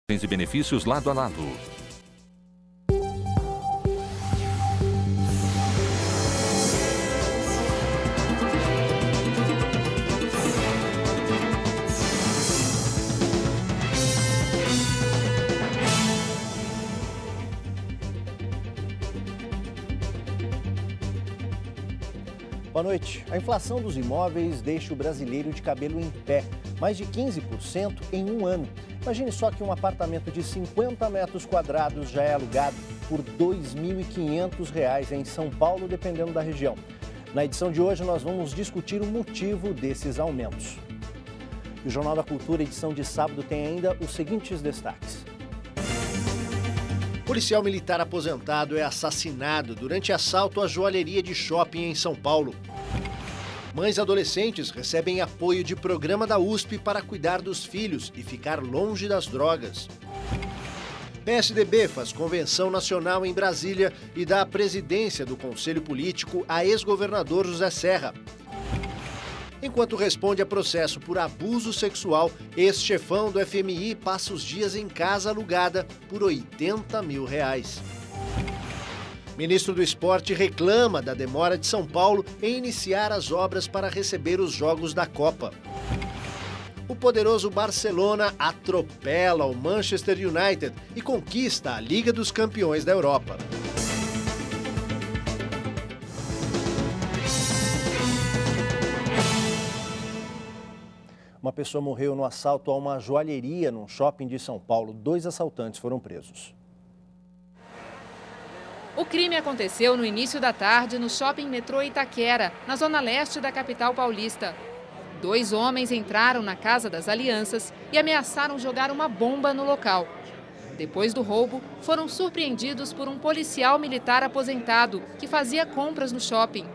E benefícios lado a lado. Boa noite. A inflação dos imóveis deixa o brasileiro de cabelo em pé, mais de 15% em um ano. Imagine só que um apartamento de 50 metros quadrados já é alugado por R$ 2.500 em São Paulo, dependendo da região. Na edição de hoje, nós vamos discutir o motivo desses aumentos. E o Jornal da Cultura, edição de sábado, tem ainda os seguintes destaques. Policial militar aposentado é assassinado durante assalto à joalheria de shopping em São Paulo. Mães adolescentes recebem apoio de programa da USP para cuidar dos filhos e ficar longe das drogas. PSDB faz convenção nacional em Brasília e dá a presidência do Conselho Político a ex-governador José Serra. Enquanto responde a processo por abuso sexual, ex-chefão do FMI passa os dias em casa alugada por R$ 80 mil. Ministro do Esporte reclama da demora de São Paulo em iniciar as obras para receber os Jogos da Copa. O poderoso Barcelona atropela o Manchester United e conquista a Liga dos Campeões da Europa. Uma pessoa morreu no assalto a uma joalheria num shopping de São Paulo. 2 assaltantes foram presos. O crime aconteceu no início da tarde no shopping Metrô Itaquera, na zona leste da capital paulista. 2 homens entraram na Casa das Alianças e ameaçaram jogar uma bomba no local. Depois do roubo, foram surpreendidos por um policial militar aposentado que fazia compras no shopping.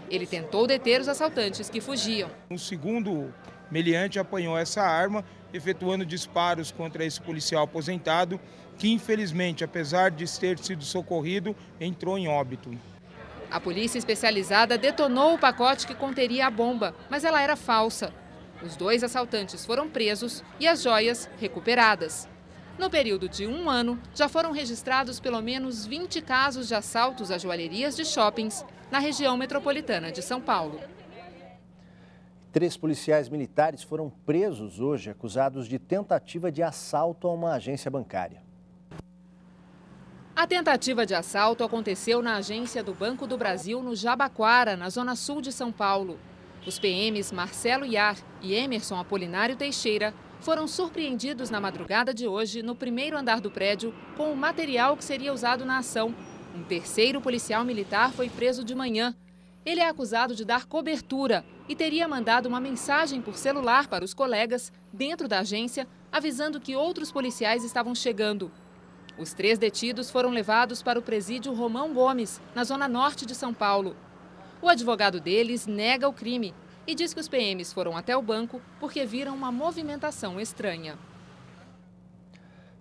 Ele tentou deter os assaltantes que fugiam. Um segundo meliante apanhou essa arma, efetuando disparos contra esse policial aposentado, que infelizmente, apesar de ter sido socorrido, entrou em óbito. A polícia especializada detonou o pacote que conteria a bomba, mas ela era falsa. Os 2 assaltantes foram presos e as joias recuperadas. No período de 1 ano, já foram registrados pelo menos 20 casos de assaltos a joalherias de shoppings na região metropolitana de São Paulo. 3 policiais militares foram presos hoje, acusados de tentativa de assalto a uma agência bancária. A tentativa de assalto aconteceu na agência do Banco do Brasil, no Jabaquara, na zona sul de São Paulo. Os PMs Marcelo Iar e Emerson Apolinário Teixeira foram surpreendidos na madrugada de hoje no primeiro andar do prédio com o material que seria usado na ação. Um terceiro policial militar foi preso de manhã. Ele é acusado de dar cobertura e teria mandado uma mensagem por celular para os colegas dentro da agência, avisando que outros policiais estavam chegando. Os 3 detidos foram levados para o presídio Romão Gomes, na zona norte de São Paulo. O advogado deles nega o crime e diz que os PMs foram até o banco porque viram uma movimentação estranha.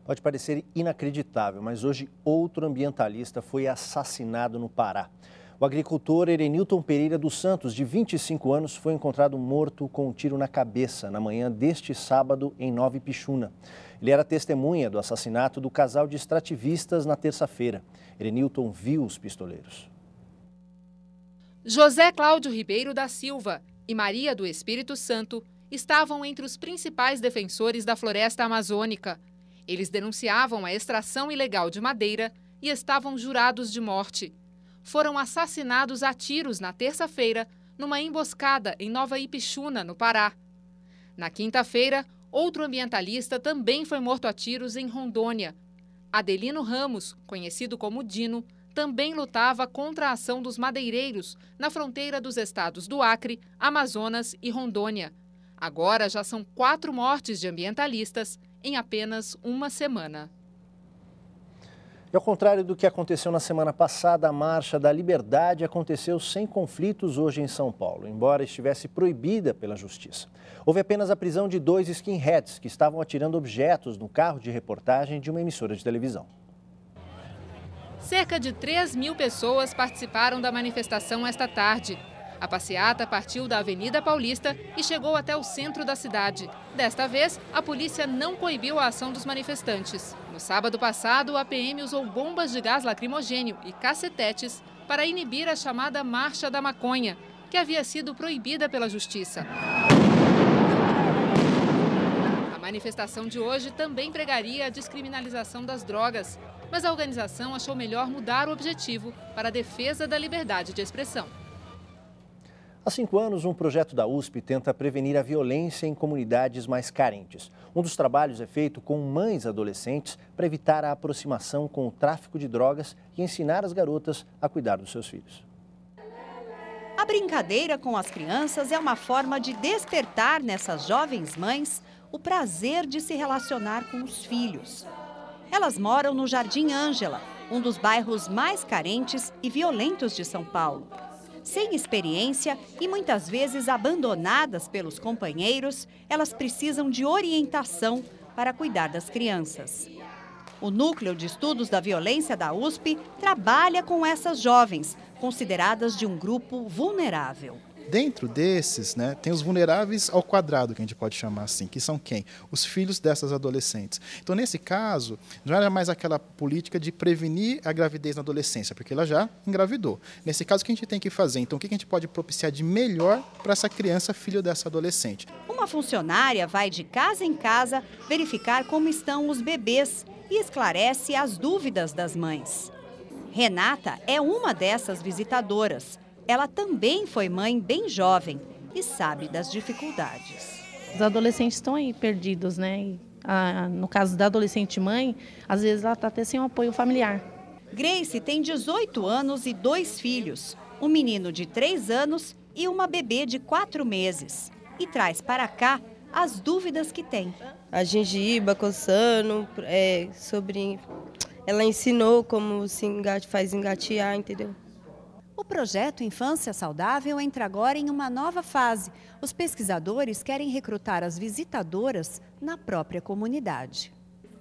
Pode parecer inacreditável, mas hoje outro ambientalista foi assassinado no Pará. O agricultor Erenilton Pereira dos Santos, de 25 anos, foi encontrado morto com um tiro na cabeça na manhã deste sábado em Nova Ipixuna. Ele era testemunha do assassinato do casal de extrativistas na terça-feira. Erenilton viu os pistoleiros. José Cláudio Ribeiro da Silva e Maria do Espírito Santo estavam entre os principais defensores da floresta amazônica. Eles denunciavam a extração ilegal de madeira e estavam jurados de morte. Foram assassinados a tiros na terça-feira, numa emboscada em Nova Ipixuna, no Pará. Na quinta-feira, outro ambientalista também foi morto a tiros em Rondônia. Adelino Ramos, conhecido como Dino, também lutava contra a ação dos madeireiros na fronteira dos estados do Acre, Amazonas e Rondônia. Agora já são 4 mortes de ambientalistas em apenas uma semana. E ao contrário do que aconteceu na semana passada, a Marcha da Liberdade aconteceu sem conflitos hoje em São Paulo, embora estivesse proibida pela Justiça. Houve apenas a prisão de 2 skinheads que estavam atirando objetos no carro de reportagem de uma emissora de televisão. Cerca de 3.000 pessoas participaram da manifestação esta tarde. A passeata partiu da Avenida Paulista e chegou até o centro da cidade. Desta vez, a polícia não coibiu a ação dos manifestantes. No sábado passado, a PM usou bombas de gás lacrimogênio e cacetetes para inibir a chamada Marcha da Maconha, que havia sido proibida pela Justiça. A manifestação de hoje também pregaria a descriminalização das drogas, mas a organização achou melhor mudar o objetivo para a defesa da liberdade de expressão. Há 5 anos, um projeto da USP tenta prevenir a violência em comunidades mais carentes. Um dos trabalhos é feito com mães adolescentes para evitar a aproximação com o tráfico de drogas e ensinar as garotas a cuidar dos seus filhos. A brincadeira com as crianças é uma forma de despertar nessas jovens mães o prazer de se relacionar com os filhos. Elas moram no Jardim Ângela, um dos bairros mais carentes e violentos de São Paulo. Sem experiência e muitas vezes abandonadas pelos companheiros, elas precisam de orientação para cuidar das crianças. O Núcleo de Estudos da Violência da USP trabalha com essas jovens, consideradas de um grupo vulnerável. Dentro desses, tem os vulneráveis ao quadrado, que a gente pode chamar assim, que são quem? Os filhos dessas adolescentes. Então, nesse caso, não era mais aquela política de prevenir a gravidez na adolescência, porque ela já engravidou. Nesse caso, o que a gente tem que fazer? Então, o que a gente pode propiciar de melhor para essa criança, filho dessa adolescente? Uma funcionária vai de casa em casa verificar como estão os bebês e esclarece as dúvidas das mães. Renata é uma dessas visitadoras. Ela também foi mãe bem jovem e sabe das dificuldades. Os adolescentes estão aí perdidos, no caso da adolescente mãe, às vezes ela está até sem um apoio familiar. Grace tem 18 anos e 2 filhos, um menino de 3 anos e uma bebê de 4 meses. E traz para cá as dúvidas que tem. A gengiba coçando, ela ensinou como se faz engatear, entendeu? O projeto Infância Saudável entra agora em uma nova fase. Os pesquisadores querem recrutar as visitadoras na própria comunidade.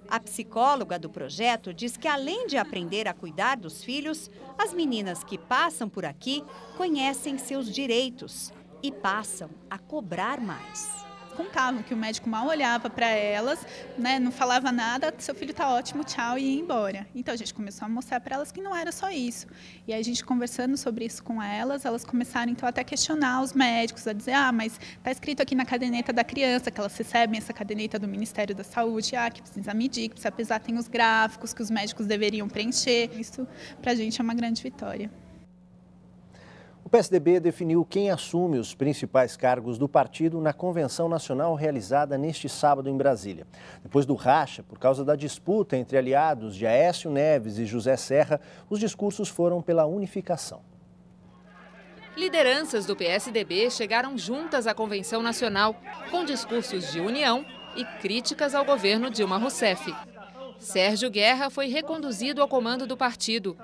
A psicóloga do projeto diz que, além de aprender a cuidar dos filhos, as meninas que passam por aqui conhecem seus direitos e passam a cobrar mais. Contavam que o médico mal olhava para elas, não falava nada, seu filho está ótimo, tchau, e ia embora. Então a gente começou a mostrar para elas que não era só isso. E aí a gente conversando sobre isso com elas começaram então até a questionar os médicos, a dizer, mas está escrito aqui na caderneta da criança, que elas recebem essa caderneta do Ministério da Saúde, que precisa medir, que precisa pesar, tem os gráficos que os médicos deveriam preencher. Isso para a gente é uma grande vitória. O PSDB definiu quem assume os principais cargos do partido na convenção nacional realizada neste sábado em Brasília. Depois do racha, por causa da disputa entre aliados de Aécio Neves e José Serra, os discursos foram pela unificação. Lideranças do PSDB chegaram juntas à convenção nacional, com discursos de união e críticas ao governo Dilma Rousseff. Sérgio Guerra foi reconduzido ao comando do partido.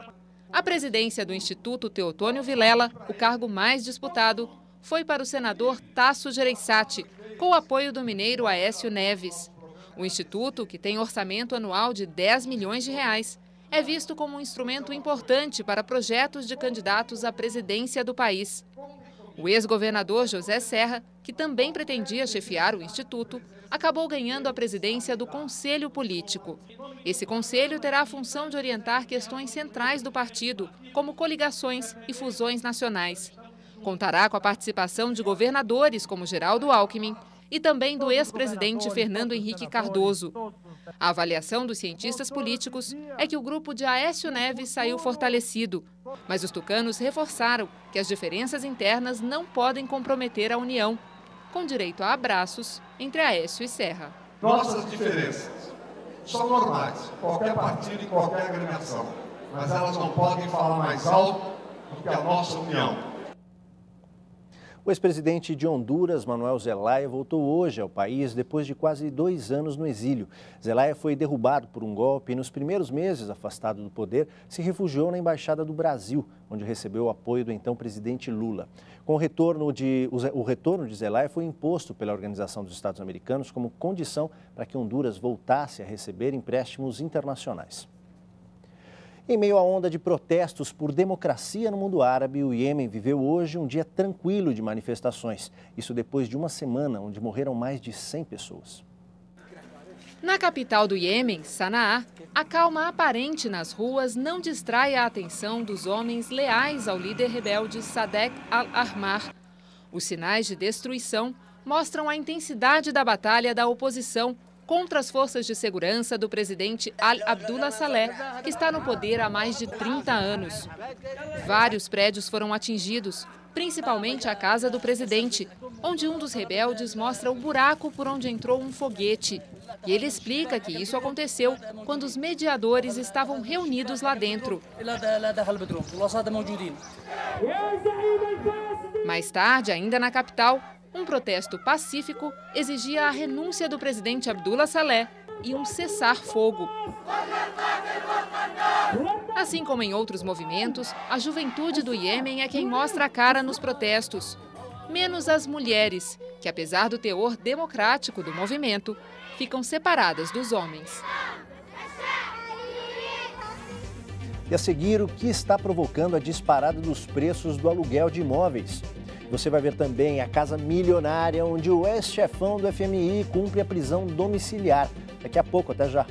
A presidência do Instituto Teotônio Vilela, o cargo mais disputado, foi para o senador Tasso Gereissati, com o apoio do mineiro Aécio Neves. O Instituto, que tem orçamento anual de 10 milhões de reais, é visto como um instrumento importante para projetos de candidatos à presidência do país. O ex-governador José Serra, que também pretendia chefiar o Instituto, acabou ganhando a presidência do Conselho Político. Esse conselho terá a função de orientar questões centrais do partido, como coligações e fusões nacionais. Contará com a participação de governadores como Geraldo Alckmin e também do ex-presidente Fernando Henrique Cardoso. A avaliação dos cientistas políticos é que o grupo de Aécio Neves saiu fortalecido, mas os tucanos reforçaram que as diferenças internas não podem comprometer a união, com direito a abraços entre Aécio e Serra. Nossas diferenças são normais, qualquer partido e qualquer agremiação, mas elas não podem falar mais alto do que a nossa união. O ex-presidente de Honduras, Manuel Zelaya, voltou hoje ao país depois de quase 2 anos no exílio. Zelaya foi derrubado por um golpe e, nos primeiros meses afastado do poder, se refugiou na Embaixada do Brasil, onde recebeu o apoio do então presidente Lula. O retorno de Zelaya foi imposto pela Organização dos Estados Americanos como condição para que Honduras voltasse a receber empréstimos internacionais. Em meio à onda de protestos por democracia no mundo árabe, o Iêmen viveu hoje um dia tranquilo de manifestações. Isso depois de uma semana onde morreram mais de 100 pessoas. Na capital do Iêmen, Sanaa, a calma aparente nas ruas não distrai a atenção dos homens leais ao líder rebelde Sadegh al-Ahmar. Os sinais de destruição mostram a intensidade da batalha da oposição contra as forças de segurança do presidente Abdullah Saleh, que está no poder há mais de 30 anos. Vários prédios foram atingidos, principalmente a casa do presidente, onde um dos rebeldes mostra o buraco por onde entrou um foguete. E ele explica que isso aconteceu quando os mediadores estavam reunidos lá dentro. Mais tarde, ainda na capital, um protesto pacífico exigia a renúncia do presidente Abdullah Saleh e um cessar-fogo. Assim como em outros movimentos, a juventude do Iêmen é quem mostra a cara nos protestos. Menos as mulheres, que apesar do teor democrático do movimento, ficam separadas dos homens. E a seguir, o que está provocando a disparada dos preços do aluguel de imóveis? Você vai ver também a casa milionária onde o ex-chefão do FMI cumpre a prisão domiciliar. Daqui a pouco, até já.